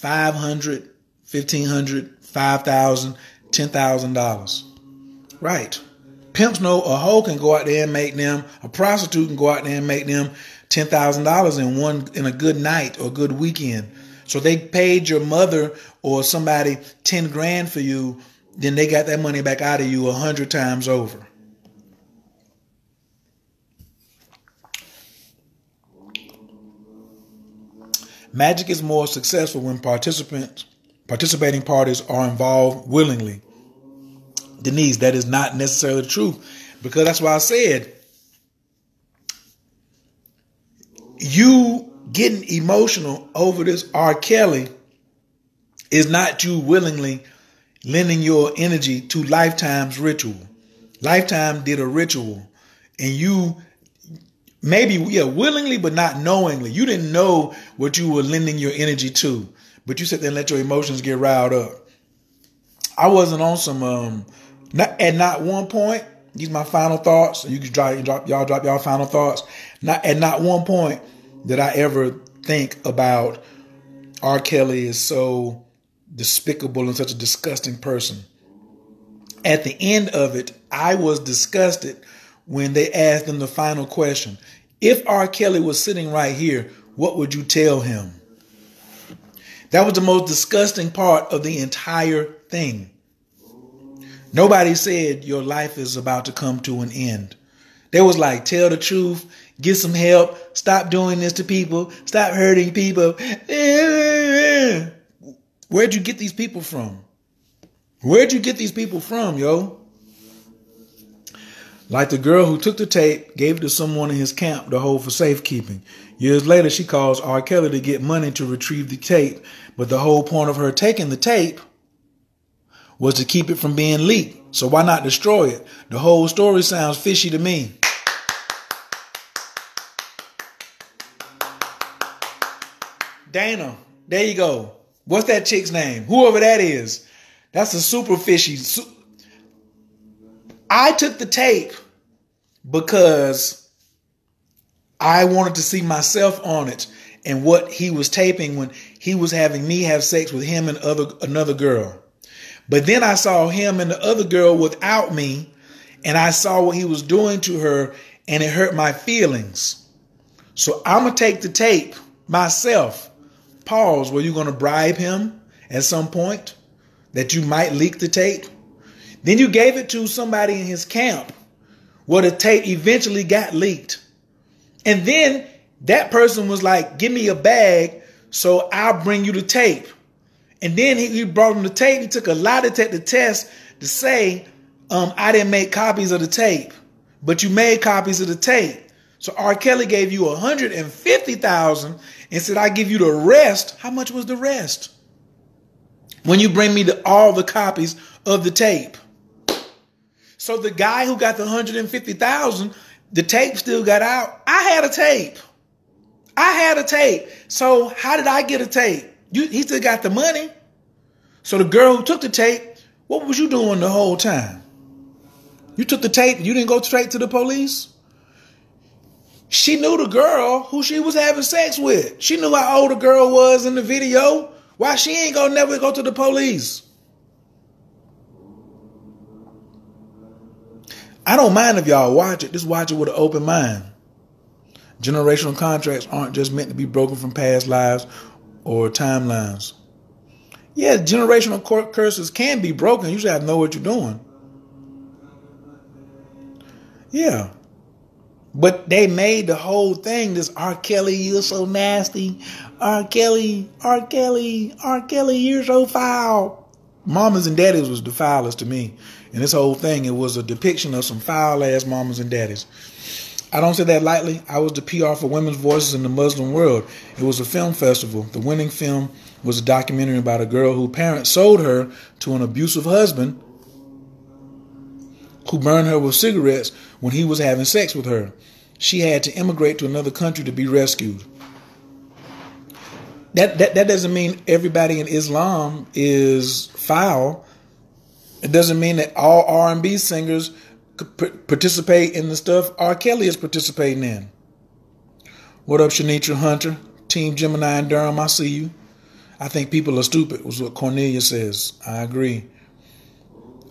$500, $1,500, $5,000, $10,000. Right. Pimps know a hoe can go out there and make them, a prostitute can go out there and make them $10,000 in a good night or a good weekend. So they paid your mother or somebody 10 grand for you, then they got that money back out of you 100 times over. Magic is more successful when participating parties are involved willingly. Denise, that is not necessarily the truth, because that's why I said you getting emotional over this R. Kelly is not you willingly lending your energy to Lifetime's ritual. Lifetime did a ritual and you maybe, willingly, but not knowingly. You didn't know what you were lending your energy to, but you sit there and let your emotions get riled up. I wasn't on some, not one point, these are my final thoughts. You can drop y'all final thoughts. Not one point did I ever think about R. Kelly is so despicable and such a disgusting person. At the end of it, I was disgusted when they asked him the final question. If R. Kelly was sitting right here, what would you tell him? That was the most disgusting part of the entire thing. Nobody said your life is about to come to an end. They was like, tell the truth, get some help, stop doing this to people, stop hurting people. Where'd you get these people from? Where'd you get these people from, yo? Like the girl who took the tape, gave it to someone in his camp to hold for safekeeping. Years later, she calls R. Kelly to get money to retrieve the tape. But the whole point of her taking the tape was to keep it from being leaked. So why not destroy it? The whole story sounds fishy to me. Dana. There you go. What's that chick's name? Whoever that is. That's a super fishy. I took the tape because I wanted to see myself on it and what he was taping when he was having me have sex with him and another girl. But then I saw him and the other girl without me, and I saw what he was doing to her, and it hurt my feelings. So I'm going to take the tape myself. Pause. Were you going to bribe him at some point that you might leak the tape? Then you gave it to somebody in his camp where the tape eventually got leaked. And then that person was like, give me a bag so I'll bring you the tape. And then he brought him the tape. He took a lie detector test to say, I didn't make copies of the tape, but you made copies of the tape. So R. Kelly gave you $150,000 and said, I give you the rest. How much was the rest? When you bring me all the copies of the tape. So the guy who got the $150,000, the tape still got out. I had a tape. So how did I get a tape? He still got the money. So the girl who took the tape, what was you doing the whole time? You took the tape. You didn't go straight to the police. She knew the girl who she was having sex with. She knew how old the girl was in the video. Why she ain't gonna never go to the police? I don't mind if y'all watch it. Just watch it with an open mind. Generational contracts aren't just meant to be broken from past lives or timelines. Yeah, generational curses can be broken. You just have to know what you're doing. Yeah. But they made the whole thing this R. Kelly, you're so nasty. R. Kelly, you're so foul. Mamas and daddies was the foulest to me. And this whole thing, it was a depiction of some foul-ass mamas and daddies. I don't say that lightly. I was the PR for women's voices in the Muslim world. It was a film festival. The winning film was a documentary about a girl whose parents sold her to an abusive husband who burned her with cigarettes when he was having sex with her. She had to immigrate to another country to be rescued. That doesn't mean everybody in Islam is foul. It doesn't mean that all R&B singers participate in the stuff R. Kelly is participating in. What up, Shanitra Hunter? Team Gemini and Durham, I see you. I think people are stupid, was what Cornelia says. I agree.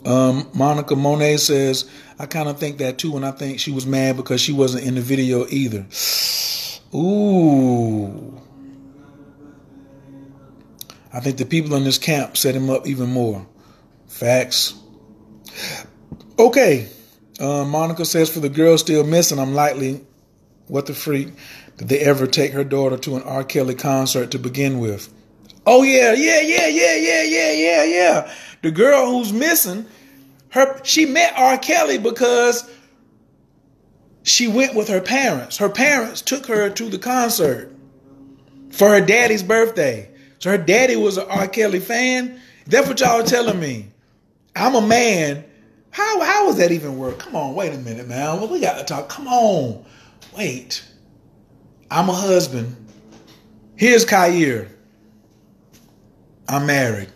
Monica Monet says, I kind of think that too, and I think she was mad because she wasn't in the video either. Ooh. I think the people in this camp set him up even more. Facts. Okay. Monica says, for the girl still missing, I'm likely, what the freak, did they ever take her daughter to an R. Kelly concert to begin with? Oh, yeah. The girl who's missing, she met R. Kelly because she went with her parents. Her parents took her to the concert for her daddy's birthday. So her daddy was an R. Kelly fan. That's what y'all are telling me. I'm a man. How does that even work? Come on, wait a minute, man. Well, we got to talk. Come on. Wait. I'm a husband. Here's Khair. I'm married.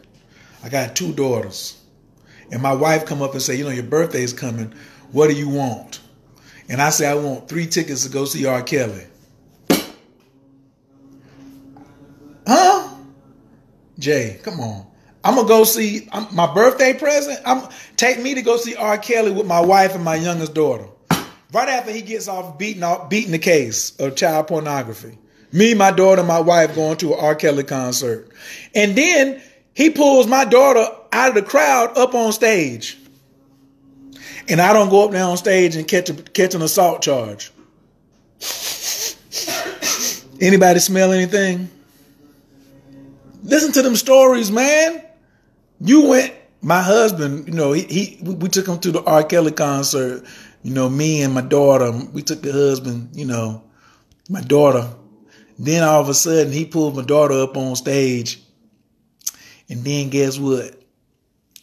I got 2 daughters. And my wife come up and say, your birthday's coming. What do you want? And I say, I want 3 tickets to go see R. Kelly. Huh? Jay, come on. I'm going to go see my birthday present. Take me to go see R. Kelly with my wife and my youngest daughter. Right after he gets off beating the case of child pornography. Me, my daughter, and my wife going to an R. Kelly concert. And then he pulls my daughter out of the crowd up on stage. And I don't go up there on stage and catch an assault charge. Anybody smell anything? Listen to them stories, man. You went, my husband, we took him to the R. Kelly concert. Me and my daughter, we took the husband, my daughter. Then all of a sudden he pulled my daughter up on stage. And then guess what?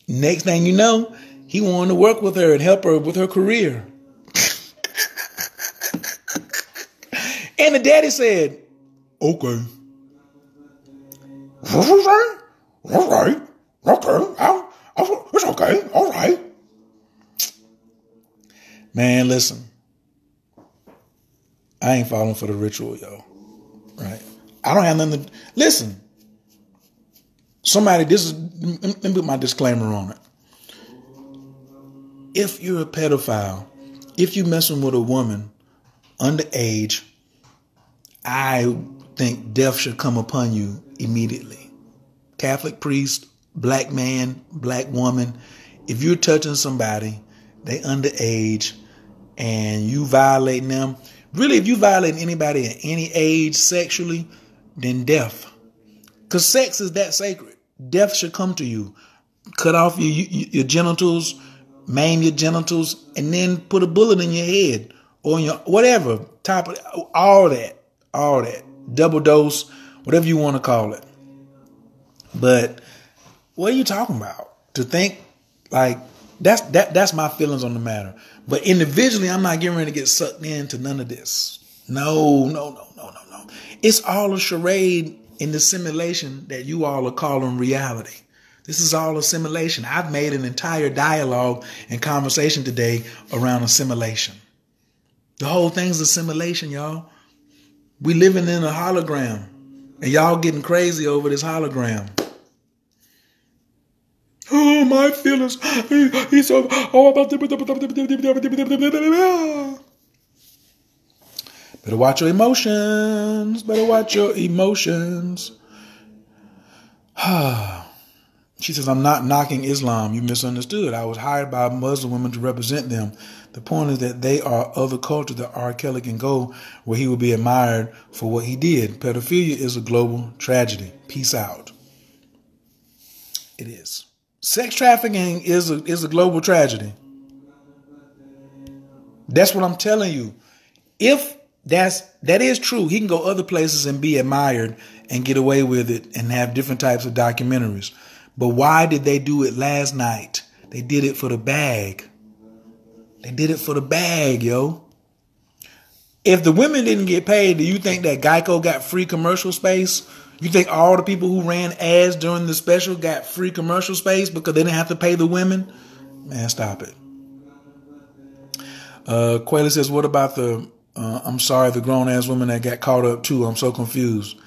Next thing you know, he wanted to work with her and help her with her career. And the daddy said, okay. All right. Okay. It's okay. All right. Man, listen. I ain't falling for the ritual, yo. Right? I don't have nothing to... Listen. Somebody, let me put my disclaimer on it. If you're a pedophile, if you're messing with a woman underage, I think death should come upon you immediately. Catholic priest, black man, black woman, if you're touching somebody, they underage, and you violating them, really, if you violate anybody at any age sexually, then death. Because sex is that sacred. Death should come to you. Cut off your genitals, maim your genitals, and then put a bullet in your head or in your whatever, top of all that. Double dose, whatever you want to call it. But what are you talking about? To think like that's my feelings on the matter. But individually, I'm not getting ready to get sucked into none of this. No. It's all a charade in the simulation that you all are calling reality. This is all a simulation. I've made an entire dialogue and conversation today around a simulation. The whole thing's a simulation, y'all. We living in a hologram, and y'all getting crazy over this hologram. Oh, my feelings. He's so... Better watch your emotions. She says, I'm not knocking Islam. You misunderstood. I was hired by Muslim women to represent them. The point is that they are other cultures that R. Kelly can go where he will be admired for what he did. Pedophilia is a global tragedy. Peace out. It is. Sex trafficking is a global tragedy. That's what I'm telling you. If that is true, he can go other places and be admired and get away with it and have different types of documentaries. But why did they do it last night? They did it for the bag. Yo. If the women didn't get paid, do you think that Geico got free commercial space? You think all the people who ran ads during the special got free commercial space because they didn't have to pay the women? Man, stop it. Quayla says, what about I'm sorry, the grown-ass women that got caught up too? I'm so confused.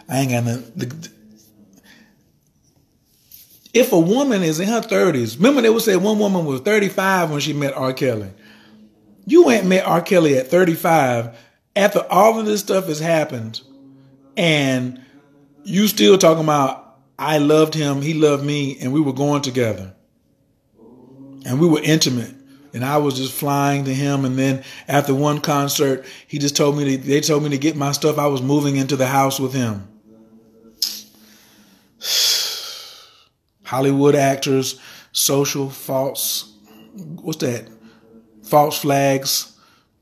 I ain't got nothing. If a woman is in her 30s, remember they would say one woman was 35 when she met R. Kelly. You ain't met R. Kelly at 35 after all of this stuff has happened, and you still talking about, I loved him, he loved me, and we were going together. And we were intimate. And I was just flying to him. And then after one concert, they told me to get my stuff. I was moving into the house with him. Hollywood actors, social false, false flags,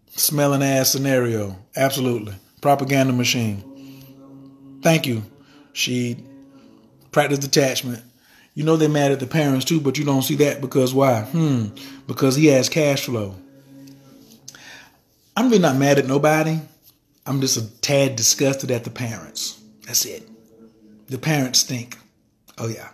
smelling ass scenario. Absolutely. Propaganda machine. Thank you. She practiced detachment. You know they're mad at the parents too, but you don't see that because why? Because he has cash flow. I'm really not mad at nobody. I'm just a tad disgusted at the parents. That's it. The parents stink. Oh yeah.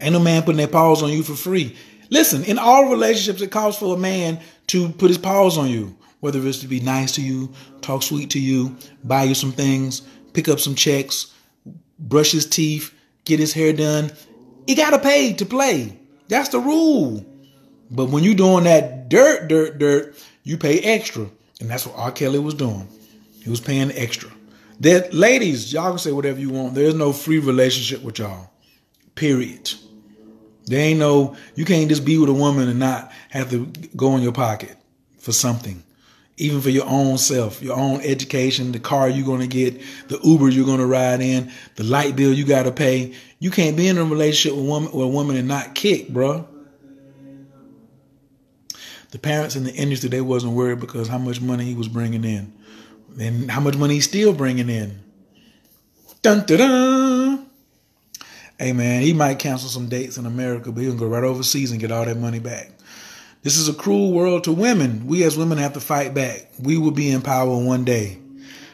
Ain't no man putting their paws on you for free. Listen, in all relationships, it calls for a man to put his paws on you. Whether it's to be nice to you, talk sweet to you, buy you some things, pick up some checks, brush his teeth, get his hair done. He got to pay to play. That's the rule. But when you doing that dirt, you pay extra. And that's what R. Kelly was doing. He was paying extra. Ladies, y'all can say whatever you want. There's no free relationship with y'all. Period. There ain't no, you can't just be with a woman and not have to go in your pocket for something. Even for your own self, your own education, the car you're going to get, the Uber you're going to ride in, the light bill you got to pay. You can't be in a relationship with a woman and not kick, bro. The parents in the industry, they wasn't worried because how much money he was bringing in and how much money he's still bringing in. Dun, dun, dun. Hey, man, he might cancel some dates in America, but he can go right overseas and get all that money back. This is a cruel world to women. We as women have to fight back. We will be in power one day.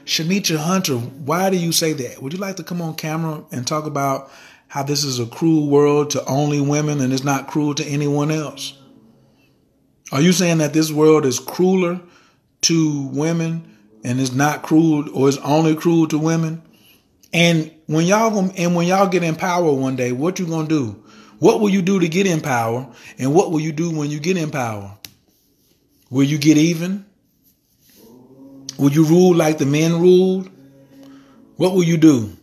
Shanita Hunter, why do you say that? Would you like to come on camera and talk about how this is a cruel world to only women and it's not cruel to anyone else? Are you saying that this world is crueler to women and is not cruel, or is only cruel to women? And when y'all get in power one day, what you gonna do? What will you do to get in power? And what will you do when you get in power? Will you get even? Will you rule like the men ruled? What will you do?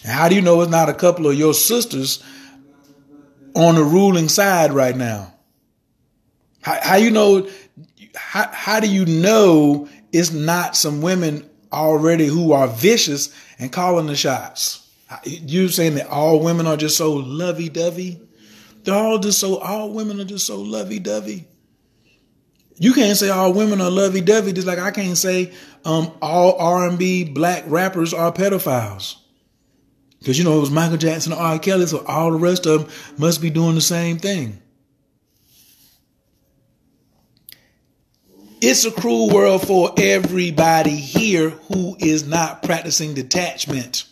And how do you know it's not a couple of your sisters on the ruling side right now? How you know? How do you know it's not some women already who are vicious and calling the shots? You saying that all women are just so lovey-dovey? All women are just so lovey-dovey. You can't say all women are lovey-dovey, just like I can't say all R&B black rappers are pedophiles. Because, it was Michael Jackson and R. Kelly, so all the rest of them must be doing the same thing. It's a cruel world for everybody here who is not practicing detachment.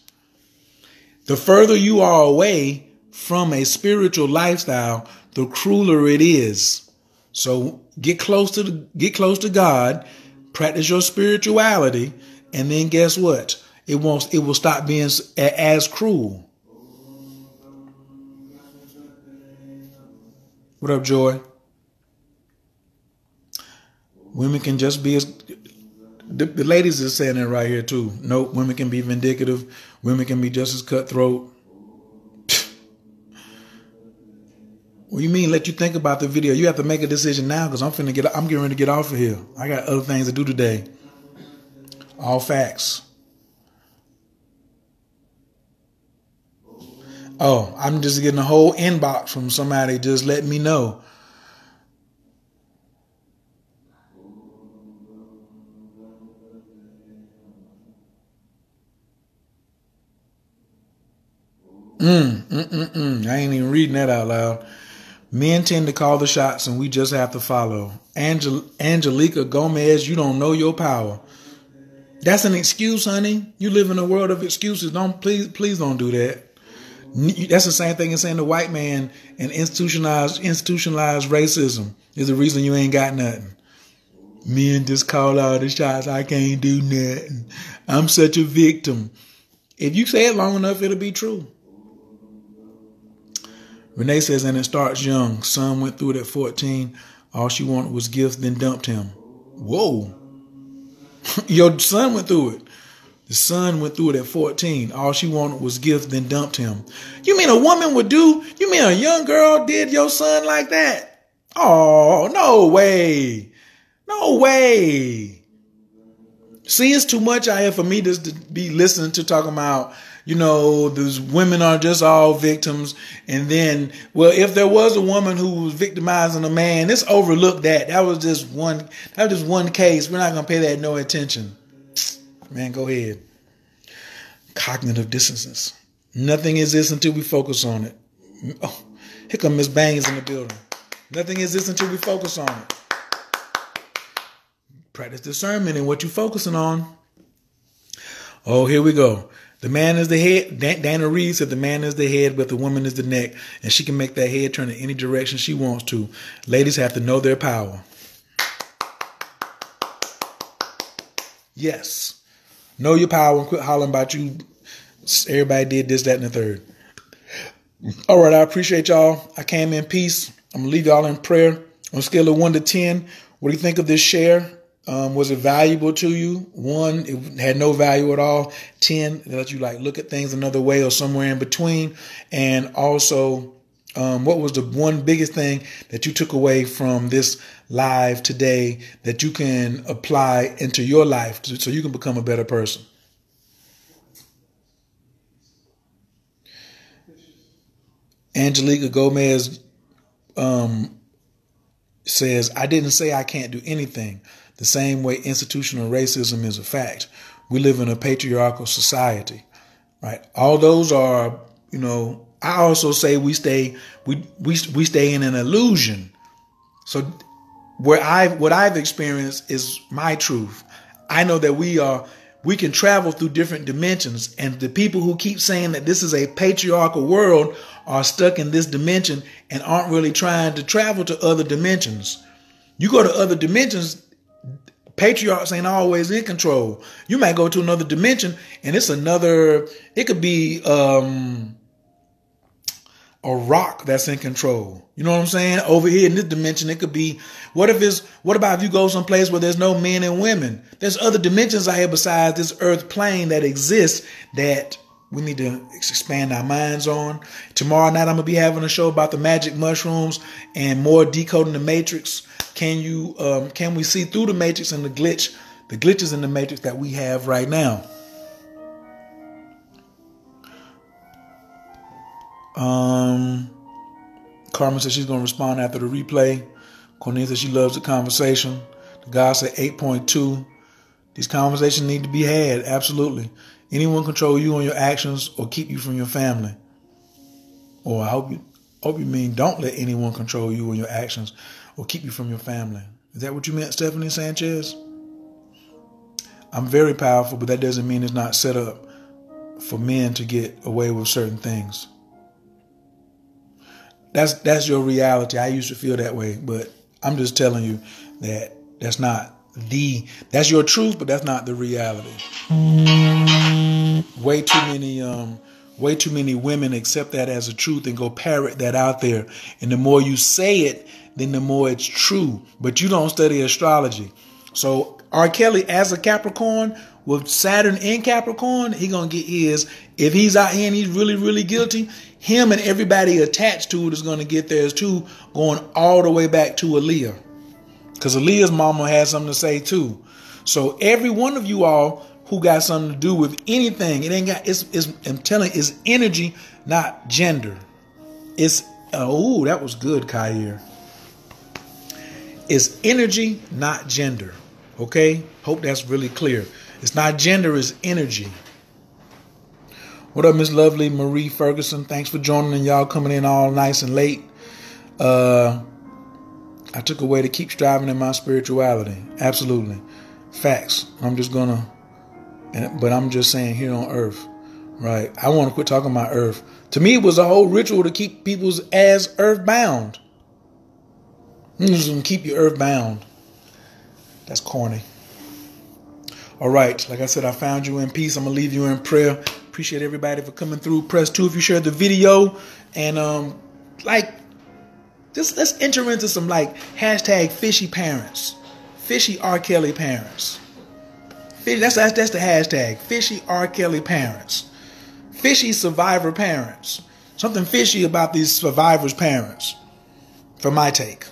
The further you are away from a spiritual lifestyle, the crueler it is. So get close to God, practice your spirituality, and then guess what? It will stop being as cruel. What up, Joy? Women can just be as... The ladies are saying it right here, too. Nope, women can be vindictive. Women can be just as cutthroat. What do you mean, let you think about the video? You have to make a decision now, because I'm getting ready to get off of here. I got other things to do today. All facts. Oh, I'm just getting a whole inbox from somebody just letting me know. I ain't even reading that out loud. Men tend to call the shots and we just have to follow. Angelica Gomez, you don't know your power. That's an excuse, honey. You live in a world of excuses. Please don't do that. That's the same thing as saying the white man and institutionalized racism is the reason you ain't got nothing. Men just call all the shots. I can't do nothing. I'm such a victim. If you say it long enough, it'll be true. Renee says, and it starts young. Son went through it at 14. All she wanted was gifts, then dumped him. Whoa. Your son went through it. The son went through it at 14. All she wanted was gifts, then dumped him. You mean a woman would do? You mean a young girl did your son like that? Oh, no way. No way. See, it's too much out here for me just to be listening to talking about, these women are just all victims. And then, well, if there was a woman who was victimizing a man, let's overlook that. That was just one case. We're not going to pay that no attention. Man, go ahead. Cognitive dissonance. Nothing exists until we focus on it. Oh, here come Miss Bangs in the building. Nothing exists until we focus on it. Practice discernment in what you're focusing on. Oh, here we go. The man is the head. Dana Reed said the man is the head, but the woman is the neck, and she can make that head turn in any direction she wants to. Ladies have to know their power. Yes. Know your power and quit hollering about you. Everybody did this, that, and the third. All right, I appreciate y'all. I came in peace. I'm going to leave y'all in prayer. On a scale of 1 to 10, what do you think of this share? Was it valuable to you? 1, it had no value at all. 10, it let you look at things another way or somewhere in between. And also, what was the one biggest thing that you took away from this live today that you can apply into your life so you can become a better person? Angelica Gomez says, I didn't say I can't do anything. The same way institutional racism is a fact. We live in a patriarchal society, right? All those are, I also say we stay in an illusion. So what I've experienced is my truth. I know that we can travel through different dimensions, and the people who keep saying that this is a patriarchal world are stuck in this dimension and aren't really trying to travel to other dimensions. You go to other dimensions, patriarchs ain't always in control. You might go to another dimension and it could be a rock that's in control. You know what I'm saying? Over here in this dimension, it could be, what about if you go someplace where there's no men and women? There's other dimensions out here besides this earth plane that exists that we need to expand our minds on. Tomorrow night, I'm going to be having a show about the magic mushrooms and more decoding the matrix. Can we see through the matrix and the glitches in the matrix that we have right now? Carmen said she's going to respond after the replay. Cornelia said she loves the conversation. The guy said 8.2. These conversations need to be had. Absolutely. Anyone control you on your actions or keep you from your family? Or I hope you mean don't let anyone control you on your actions or keep you from your family. Is that what you meant, Stephanie Sanchez? I'm very powerful, but that doesn't mean it's not set up for men to get away with certain things. That's your reality. I used to feel that way, but I'm just telling you that that's your truth, but that's not the reality. Way too many women accept that as a truth and go parrot that out there. And the more you say it, then the more it's true. But you don't study astrology. So R. Kelly, as a Capricorn, with Saturn in Capricorn, he gonna get his. If he's out here and he's really, really guilty, him and everybody attached to it is gonna get theirs too, going all the way back to Aaliyah. Because Aaliyah's mama had something to say too. So every one of you all who got something to do with anything, I'm telling you, it's energy, not gender. That was good, Kair. It's energy, not gender. Okay? Hope that's really clear. It's not gender, it's energy. What up, Miss Lovely Marie Ferguson? Thanks for joining and y'all coming in all nice and late. I took a way to keep striving in my spirituality. Absolutely. Facts. But I'm just saying here on earth, right? I want to quit talking about earth. To me, it was a whole ritual to keep people's ass earth bound. You're just going to keep you earth bound. That's corny. All right. Like I said, I found you in peace. I'm going to leave you in prayer. Appreciate everybody for coming through. Press 2 if you shared the video. And just let's enter into some hashtag fishy parents. Fishy R. Kelly parents. That's the hashtag. Fishy R. Kelly parents. Fishy survivor parents. Something fishy about these survivors' parents. For my take.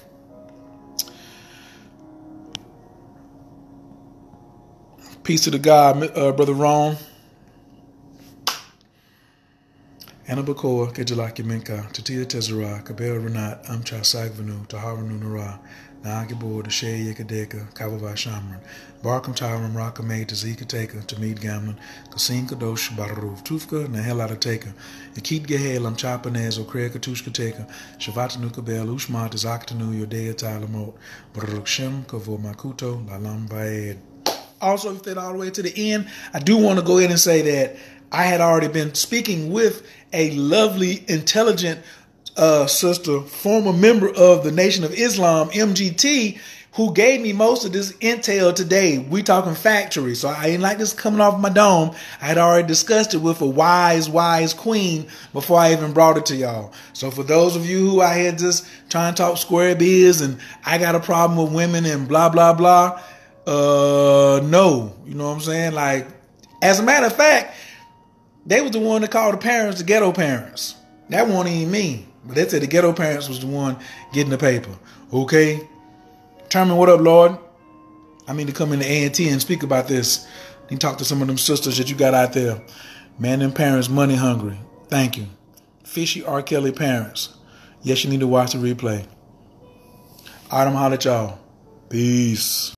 Peace to the God, Brother Ron. Anna Bakoa, Kejalaki Minka, Tatia Tezara, Kabel Renat, Amcha Sagvanu, Taharanu Nara, Naagibor, the Shea Yakadeka, Kavava Shamran, Barkam Taram, Rakame, Tazika Taker, Tamid Gamlin, Kasin Kadosh, Bararuf, Tufka, Nahelada Taker, Yakit Gehelam, Chapanez, Okrea Katushka Taker, Shavatanu Kabel, Ushma, Tazakatanu, Yodea Talamot, Barukshem, Kavo Makuto, Lalam Baed. Also, if you stayed all the way to the end, I do want to go ahead and say that I had already been speaking with a lovely, intelligent sister, former member of the Nation of Islam, MGT, who gave me most of this intel today. We talking factory, so I ain't like this coming off my dome. I had already discussed it with a wise queen before I even brought it to y'all. So for those of you who out here just trying to talk square biz and I got a problem with women and blah, blah, blah, no. You know what I'm saying? As a matter of fact, they was the one that called the parents the ghetto parents. That wasn't even me. But they said the ghetto parents was the one getting the paper. Okay? Terman, what up, Lord? I mean to come into A&T and speak about this. And talk to some of them sisters that you got out there. Man, them parents money hungry. Thank you. Fishy R. Kelly parents. Yes, you need to watch the replay. All right, I'm holler at y'all. Peace.